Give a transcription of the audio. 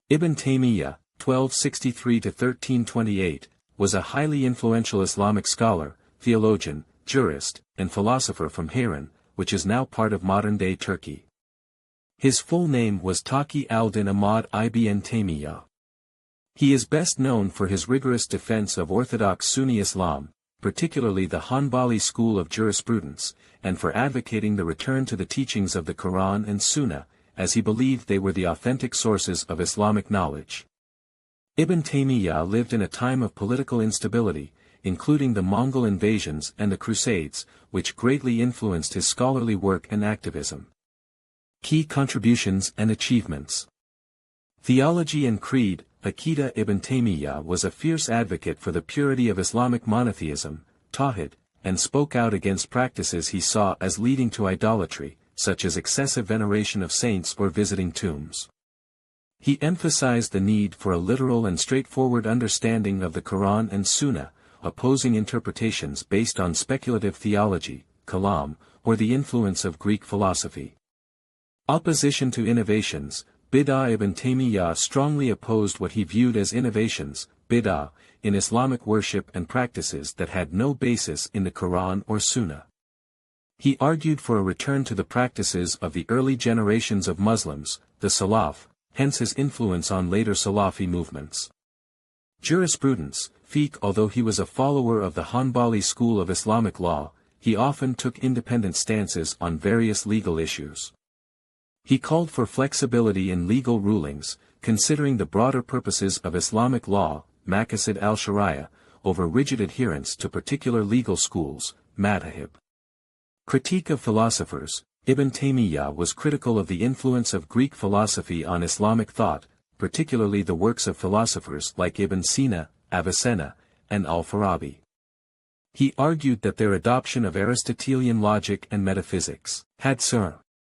Ibn Taymiyyah, 1263–1328, was a highly influential Islamic scholar, theologian, jurist, and philosopher from Harran, which is now part of modern-day Turkey. His full name was Taqi al-Din Ahmad ibn Taymiyyah. He is best known for his rigorous defense of orthodox Sunni Islam, particularly the Hanbali school of jurisprudence, and for advocating the return to the teachings of the Quran and Sunnah, as he believed they were the authentic sources of Islamic knowledge. Ibn Taymiyyah lived in a time of political instability, including the Mongol invasions and the Crusades, which greatly influenced his scholarly work and activism. Key contributions and achievements. Theology and Creed. Aqidah. Ibn Taymiyyah was a fierce advocate for the purity of Islamic monotheism, Tawhid, and spoke out against practices he saw as leading to idolatry, such as excessive veneration of saints or visiting tombs. He emphasized the need for a literal and straightforward understanding of the Quran and Sunnah, opposing interpretations based on speculative theology, kalam, or the influence of Greek philosophy. Opposition to innovations. Bid'ah. Ibn Taymiyyah strongly opposed what he viewed as innovations, bid'ah, in Islamic worship and practices that had no basis in the Quran or Sunnah. He argued for a return to the practices of the early generations of Muslims, the Salaf, hence his influence on later Salafi movements. Jurisprudence. Fiqh. Although he was a follower of the Hanbali school of Islamic law, he often took independent stances on various legal issues. He called for flexibility in legal rulings, considering the broader purposes of Islamic law, maqasid al-Sharia, over rigid adherence to particular legal schools, madhahib. Critique of philosophers. Ibn Taymiyyah was critical of the influence of Greek philosophy on Islamic thought, particularly the works of philosophers like Ibn Sina, Avicenna, and al-Farabi. He argued that their adoption of Aristotelian logic and metaphysics had